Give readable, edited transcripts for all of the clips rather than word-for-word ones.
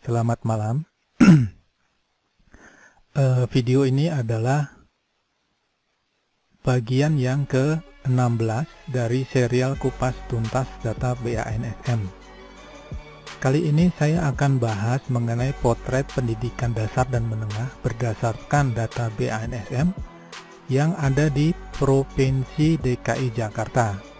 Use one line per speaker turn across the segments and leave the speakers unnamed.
Selamat malam. Video ini adalah bagian yang ke-16 dari serial kupas tuntas data BANSM. Kali ini saya akan bahas mengenai potret pendidikan dasar dan menengah berdasarkan data BANSM yang ada di Provinsi DKI Jakarta.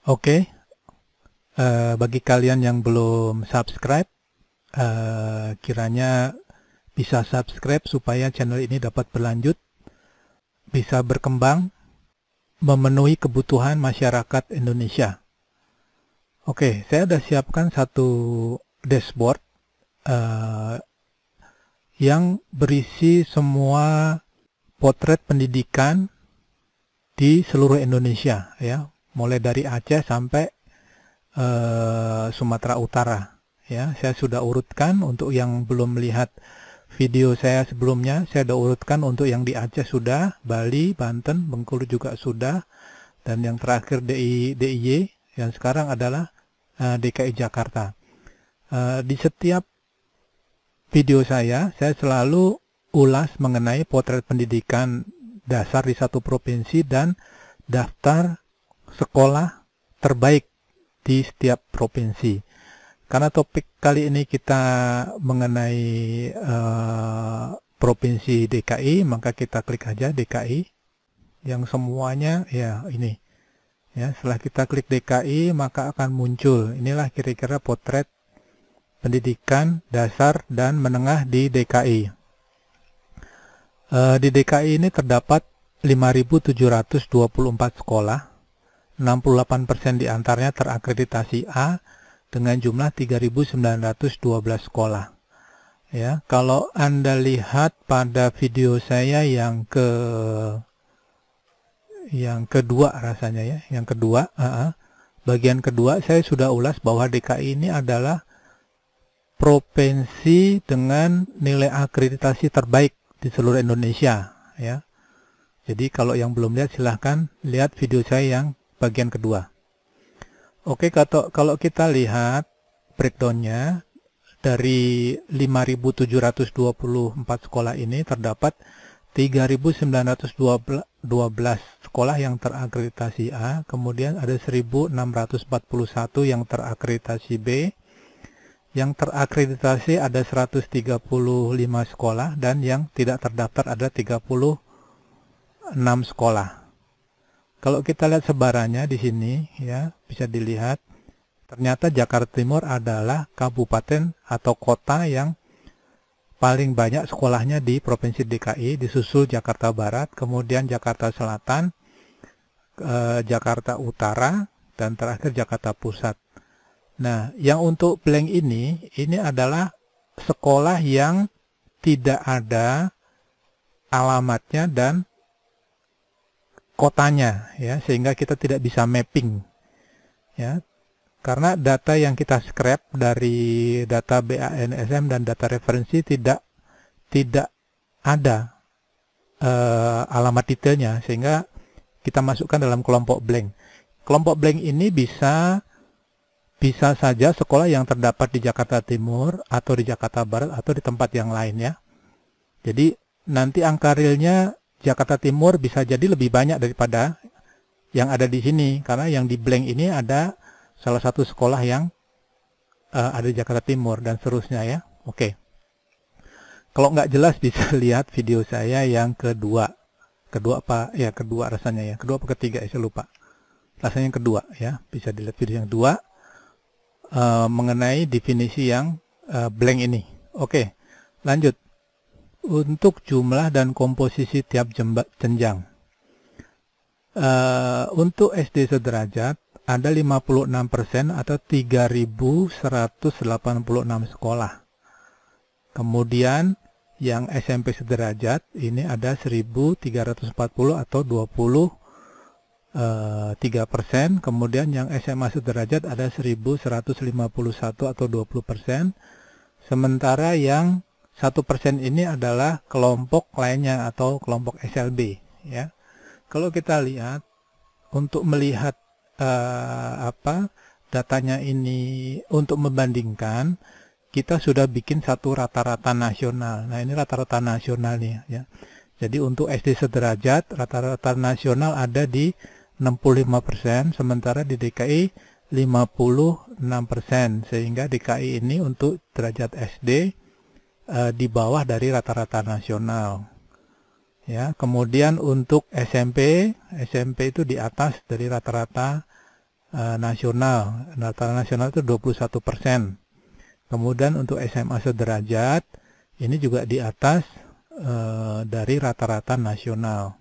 Oke, bagi kalian yang belum subscribe, kiranya bisa subscribe supaya channel ini dapat berlanjut, bisa berkembang, memenuhi kebutuhan masyarakat Indonesia. Oke, saya sudah siapkan satu dashboard yang berisi semua potret pendidikan di seluruh Indonesia, ya. Mulai dari Aceh sampai Sumatera Utara, ya. Saya sudah urutkan. Untuk yang belum melihat video saya sebelumnya, saya sudah urutkan. Untuk yang di Aceh sudah, Bali, Banten, Bengkulu juga sudah, dan yang terakhir DIY, yang sekarang adalah DKI Jakarta. Di setiap video saya selalu ulas mengenai potret pendidikan dasar di satu provinsi dan daftar sekolah terbaik di setiap provinsi. Karena topik kali ini kita mengenai provinsi DKI, maka kita klik aja DKI yang semuanya ya ini. Ya, setelah kita klik DKI maka akan muncul inilah kira-kira potret pendidikan dasar dan menengah di DKI. Di DKI ini terdapat 5.724 sekolah. 68% diantaranya terakreditasi A dengan jumlah 3.912 sekolah. Ya, kalau Anda lihat pada video saya yang kedua rasanya ya, yang kedua, bagian kedua saya sudah ulas bahwa DKI ini adalah provinsi dengan nilai akreditasi terbaik di seluruh Indonesia, ya. Jadi kalau yang belum lihat silahkan lihat video saya yang bagian kedua. Oke, kalau kita lihat breakdownnya, dari 5.724 sekolah ini terdapat 3.912 sekolah yang terakreditasi A, kemudian ada 1.641 yang terakreditasi B, yang terakreditasi ada 135 sekolah, dan yang tidak terdaftar ada 36 sekolah. Kalau kita lihat sebarannya di sini, ya, bisa dilihat, ternyata Jakarta Timur adalah kabupaten atau kota yang paling banyak sekolahnya di Provinsi DKI, disusul Jakarta Barat, kemudian Jakarta Selatan, Jakarta Utara, dan terakhir Jakarta Pusat. Nah, yang untuk blank ini adalah sekolah yang tidak ada alamatnya dan kotanya, ya, sehingga kita tidak bisa mapping, ya, karena data yang kita scrap dari data BANSM dan data referensi tidak ada alamat detailnya, sehingga kita masukkan dalam kelompok blank. Kelompok blank ini bisa saja sekolah yang terdapat di Jakarta Timur atau di Jakarta Barat atau di tempat yang lain, ya. Jadi nanti angka realnya Jakarta Timur bisa jadi lebih banyak daripada yang ada di sini, karena yang di blank ini ada salah satu sekolah yang ada di Jakarta Timur dan seterusnya, ya. Oke. Kalau nggak jelas bisa lihat video saya yang kedua apa ya, kedua rasanya ya, kedua apa ketiga saya lupa, rasanya yang kedua, ya, bisa dilihat video yang kedua mengenai definisi yang blank ini. Oke, lanjut. Untuk jumlah dan komposisi tiap jenjang. Untuk SD sederajat ada 56% atau 3.186 sekolah. Kemudian yang SMP sederajat ini ada 1.340 atau 23%. Kemudian yang SMA sederajat ada 1.151 atau 20%. Sementara yang 1% ini adalah kelompok lainnya atau kelompok SLB. Ya, kalau kita lihat untuk melihat datanya ini untuk membandingkan, kita sudah bikin satu rata-rata nasional. Nah, ini rata-rata nasional nih ya. Jadi untuk SD sederajat rata-rata nasional ada di 65%, sementara di DKI 56%, sehingga DKI ini untuk derajat SD di bawah dari rata-rata nasional. Ya, kemudian untuk SMP itu di atas dari rata-rata nasional. Rata-rata nasional itu 21%. Kemudian untuk SMA sederajat ini juga di atas dari rata-rata nasional.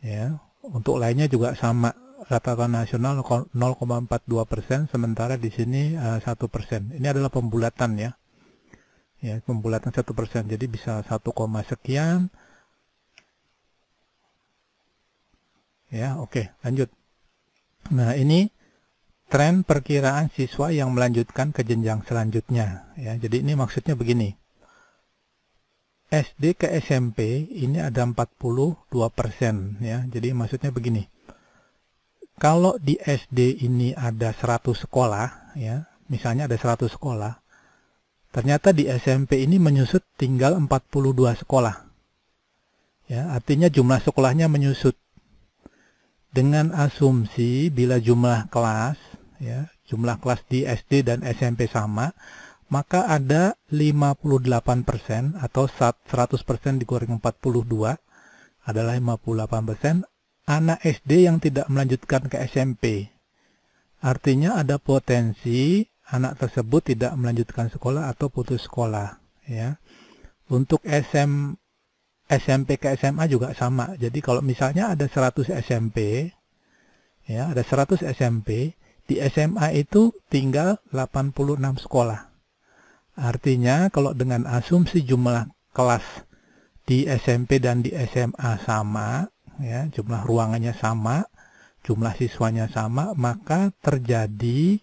Ya, untuk lainnya juga sama, rata-rata nasional 0,42%, sementara di sini 1%. Ini adalah pembulatan ya. Ya, pembulatan 1%. Jadi bisa 1, sekian. Ya, oke, lanjut. Nah, ini tren perkiraan siswa yang melanjutkan ke jenjang selanjutnya. Ya, jadi ini maksudnya begini. SD ke SMP ini ada 42%. Ya, jadi maksudnya begini. Kalau di SD ini ada 100 sekolah, ya, misalnya ada 100 sekolah, ternyata di SMP ini menyusut tinggal 42 sekolah. Ya, artinya jumlah sekolahnya menyusut. Dengan asumsi bila jumlah kelas, ya, jumlah kelas di SD dan SMP sama, maka ada 58% atau 100% dikurangi 42 adalah 58% anak SD yang tidak melanjutkan ke SMP. Artinya ada potensi anak tersebut tidak melanjutkan sekolah atau putus sekolah. Ya. Untuk SMP ke SMA juga sama. Jadi kalau misalnya ada 100 SMP, ya, ada 100 SMP, di SMA itu tinggal 86 sekolah. Artinya kalau dengan asumsi jumlah kelas di SMP dan di SMA sama, ya, jumlah ruangannya sama, jumlah siswanya sama, maka terjadi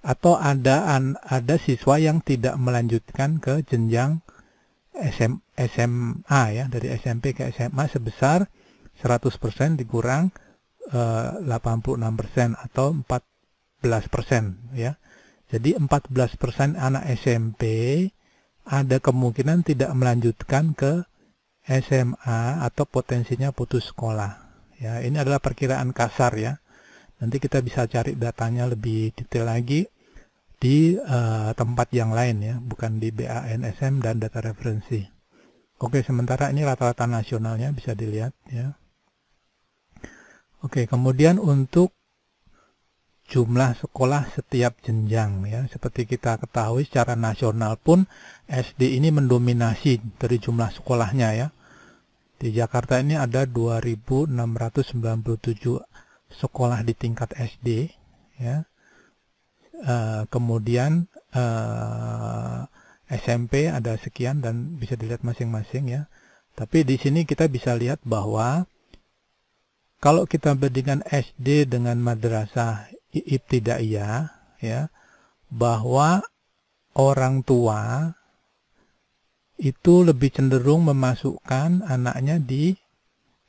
atau ada siswa yang tidak melanjutkan ke jenjang SMA ya, dari SMP ke SMA sebesar 100% dikurang 86% atau 14% ya. Jadi 14% anak SMP ada kemungkinan tidak melanjutkan ke SMA atau potensinya putus sekolah. Ya, ini adalah perkiraan kasar ya. Nanti kita bisa cari datanya lebih detail lagi di tempat yang lain ya, bukan di BANSM dan data referensi. Oke, sementara ini rata-rata nasionalnya bisa dilihat ya. Oke, kemudian untuk jumlah sekolah setiap jenjang ya, seperti kita ketahui secara nasional pun SD ini mendominasi dari jumlah sekolahnya ya. Di Jakarta ini ada 2.697 sekolah di tingkat SD ya. Kemudian SMP ada sekian dan bisa dilihat masing-masing ya. Tapi di sini kita bisa lihat bahwa kalau kita bandingkan SD dengan madrasah ibtidaiyah ya, bahwa orang tua itu lebih cenderung memasukkan anaknya di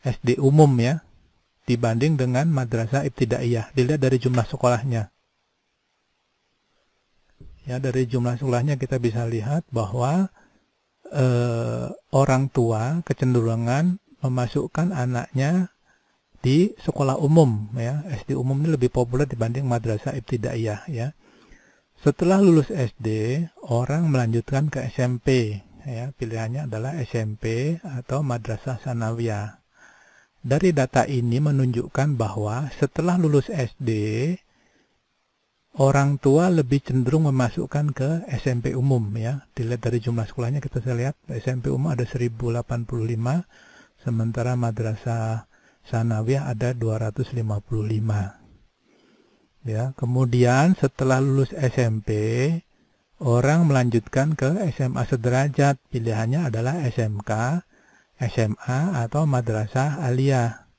SD umum ya dibanding dengan madrasah ibtidaiyah. Dilihat dari jumlah sekolahnya. Ya, dari jumlah sekolahnya kita bisa lihat bahwa orang tua kecenderungan memasukkan anaknya di sekolah umum ya. SD umum ini lebih populer dibanding madrasah ibtidaiyah ya. Setelah lulus SD, orang melanjutkan ke SMP ya. Pilihannya adalah SMP atau madrasah sanawiyah. Dari data ini menunjukkan bahwa setelah lulus SD, orang tua lebih cenderung memasukkan ke SMP umum ya. Dilihat dari jumlah sekolahnya kita bisa lihat SMP umum ada 1085, sementara madrasah sanawiyah ada 255. Ya, kemudian setelah lulus SMP, orang melanjutkan ke SMA sederajat. Pilihannya adalah SMK, SMA, atau madrasah aliyah.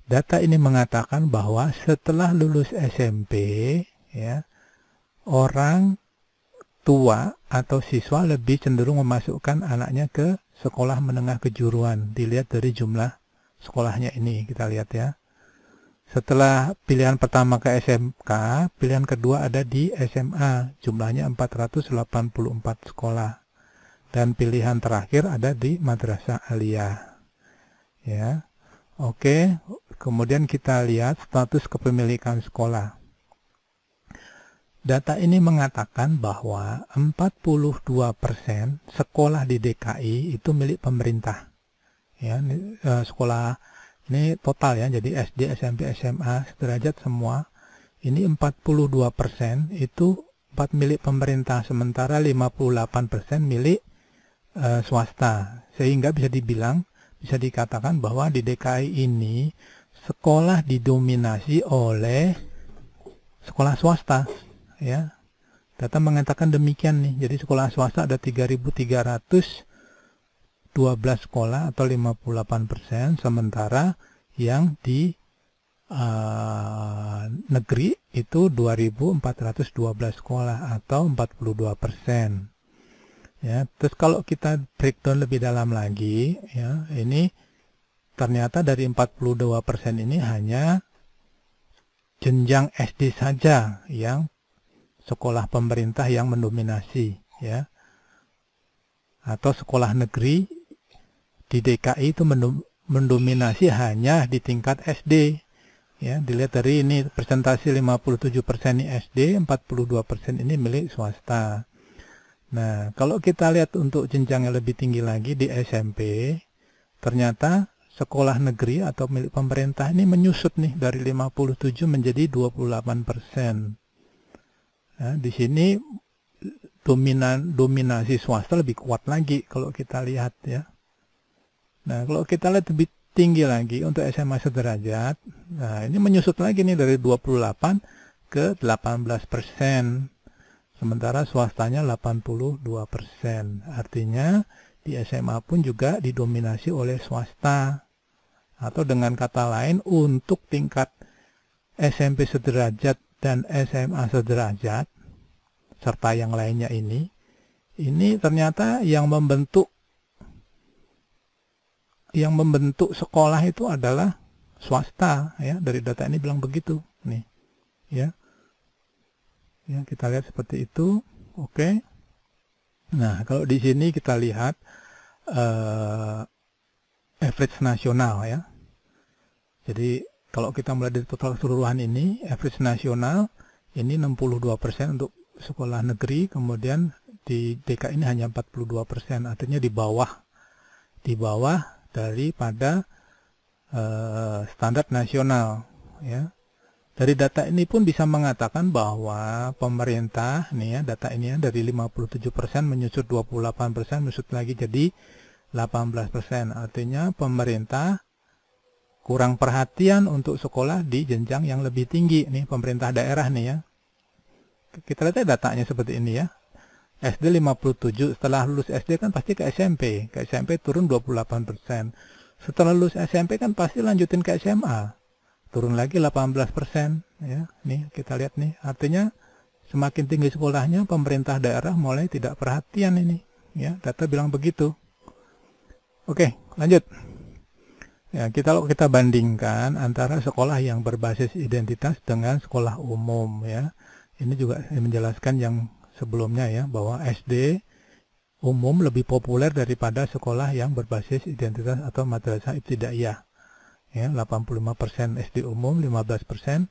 Data ini mengatakan bahwa setelah lulus SMP, ya, orang tua atau siswa lebih cenderung memasukkan anaknya ke sekolah menengah kejuruan. Dilihat dari jumlah sekolahnya ini, kita lihat ya. Setelah pilihan pertama ke SMK, pilihan kedua ada di SMA, jumlahnya 484 sekolah. Dan pilihan terakhir ada di madrasah aliyah. Ya. Oke, kemudian kita lihat status kepemilikan sekolah. Data ini mengatakan bahwa 42% sekolah di DKI itu milik pemerintah. Ya, sekolah ini total ya, jadi SD, SMP, SMA, sederajat semua. Ini 42% itu milik pemerintah, sementara 58% milik swasta. Sehingga bisa dikatakan bahwa di DKI ini sekolah didominasi oleh sekolah swasta. Ya, data mengatakan demikian nih. Jadi sekolah swasta ada 3.312 sekolah atau 58%, sementara yang di negeri itu 2.412 sekolah atau 42%. Ya, terus kalau kita breakdown lebih dalam lagi, ya, ini ternyata dari 42% ini hanya jenjang SD saja yang sekolah pemerintah yang mendominasi, ya, atau sekolah negeri di DKI itu mendominasi hanya di tingkat SD. Ya, dilihat dari ini persentase 57% ini SD, 42% ini milik swasta. Nah, kalau kita lihat untuk jenjang yang lebih tinggi lagi di SMP, ternyata sekolah negeri atau milik pemerintah ini menyusut nih dari 57 menjadi 28%. Nah, di sini dominasi swasta lebih kuat lagi kalau kita lihat ya. Nah, kalau kita lihat lebih tinggi lagi untuk SMA sederajat, nah ini menyusut lagi nih dari 28 ke 18%. Sementara swastanya 82%. Artinya di SMA pun juga didominasi oleh swasta. Atau dengan kata lain, untuk tingkat SMP sederajat dan SMA sederajat, serta yang lainnya ini ternyata yang membentuk sekolah itu adalah swasta, ya. Dari data ini bilang begitu nih, ya. Ya, kita lihat seperti itu. Oke. Nah, kalau di sini kita lihat average nasional, ya. Jadi kalau kita mulai dari total keseluruhan ini, average nasional ini 62% untuk sekolah negeri, kemudian di DKI ini hanya 42%, artinya di bawah daripada standar nasional, ya. Dari data ini pun bisa mengatakan bahwa pemerintah nih ya, data ini ya, dari 57% menyusut 28%, menyusut lagi jadi 18%. Artinya pemerintah kurang perhatian untuk sekolah di jenjang yang lebih tinggi nih, pemerintah daerah nih ya. Kita lihat datanya seperti ini ya. SD 57, setelah lulus SD kan pasti ke SMP. Ke SMP turun 28%. Setelah lulus SMP kan pasti lanjutin ke SMA. Turun lagi 18%, ya. Nih kita lihat nih, artinya semakin tinggi sekolahnya, pemerintah daerah mulai tidak perhatian ini, ya. Data bilang begitu. Oke, lanjut. Ya, kalau kita bandingkan antara sekolah yang berbasis identitas dengan sekolah umum, ya. Ini juga menjelaskan yang sebelumnya ya, bahwa SD umum lebih populer daripada sekolah yang berbasis identitas atau madrasah ibtidaiyah. Ya, 85% SD umum, 15%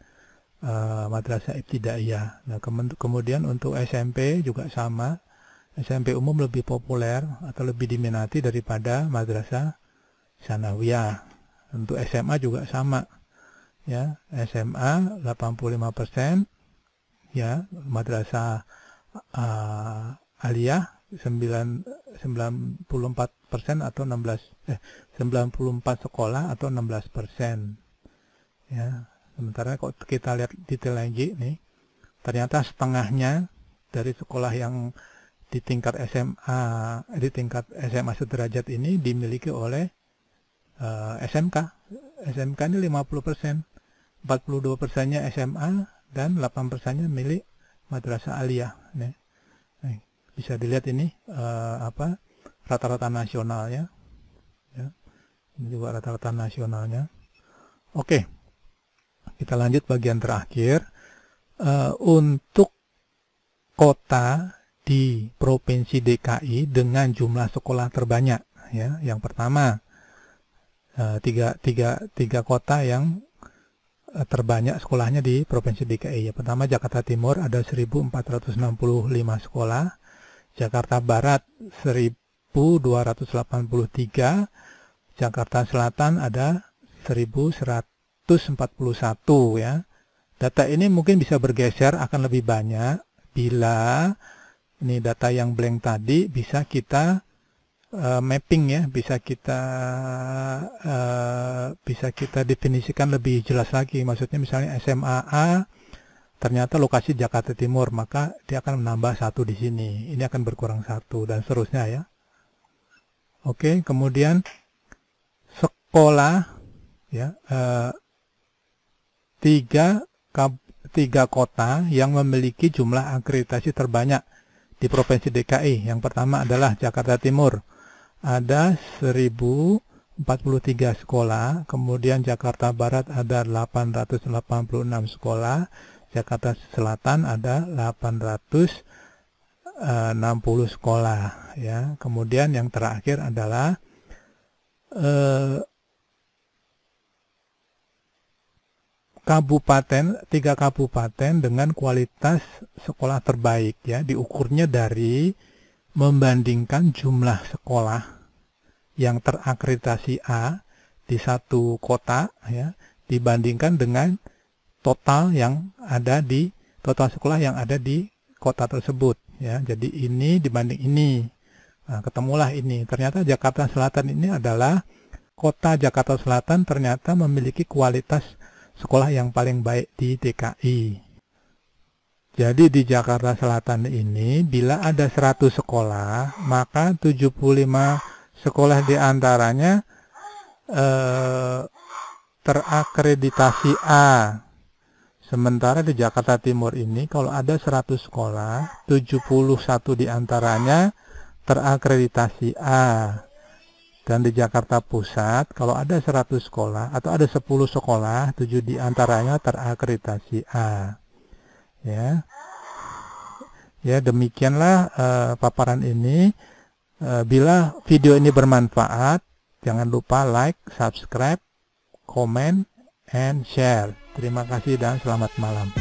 madrasah ibtidaiyah. Nah, kemudian untuk SMP juga sama. SMP umum lebih populer atau lebih diminati daripada madrasah sanawiyah. Untuk SMA juga sama. Ya, SMA 85%, ya, madrasah aliyah 94% atau 94 sekolah atau 16%. Ya, sementara kalau kita lihat detail lagi nih, ternyata setengahnya dari sekolah yang di tingkat SMA sederajat ini dimiliki oleh SMK. SMK ini 50%, 42%-nya SMA dan 8%-nya milik madrasah aliyah. Nih, bisa dilihat ini rata-rata nasionalnya. Ya, ini juga rata-rata nasionalnya. Oke, kita lanjut bagian terakhir. Untuk kota di Provinsi DKI dengan jumlah sekolah terbanyak, ya, yang pertama tiga kota yang terbanyak sekolahnya di Provinsi DKI. Yang pertama Jakarta Timur ada 1.465 sekolah, Jakarta Barat 1.283, Jakarta Selatan ada 1.141, ya. Data ini mungkin bisa bergeser akan lebih banyak bila ini data yang blank tadi bisa kita mapping, ya, bisa kita definisikan lebih jelas lagi. Maksudnya misalnya SMA A ternyata lokasi Jakarta Timur, maka dia akan menambah 1 di sini. Ini akan berkurang 1 dan seterusnya, ya. Oke, kemudian sekolah, ya, 3 kota yang memiliki jumlah akreditasi terbanyak di Provinsi DKI. Yang pertama adalah Jakarta Timur, ada 1.043 sekolah, kemudian Jakarta Barat ada 886 sekolah, Jakarta Selatan ada 860 sekolah, ya. Kemudian yang terakhir adalah kabupaten, 3 kabupaten dengan kualitas sekolah terbaik, ya, diukurnya dari membandingkan jumlah sekolah yang terakreditasi A di satu kota, ya, dibandingkan dengan total sekolah yang ada di kota tersebut, ya. Jadi ini dibanding ini, nah, ketemulah ini. Ternyata Jakarta Selatan ini adalah kota Jakarta Selatan ternyata memiliki kualitas sekolah yang paling baik di DKI. Jadi di Jakarta Selatan ini bila ada 100 sekolah, maka 75 sekolah diantaranya terakreditasi A. Sementara di Jakarta Timur ini kalau ada 100 sekolah, 71 diantaranya terakreditasi A. Dan di Jakarta Pusat kalau ada 100 sekolah atau ada 10 sekolah, 7 diantaranya terakreditasi A. Ya, ya, demikianlah paparan ini. Bila video ini bermanfaat, jangan lupa like, subscribe, comment, and share. Terima kasih dan selamat malam.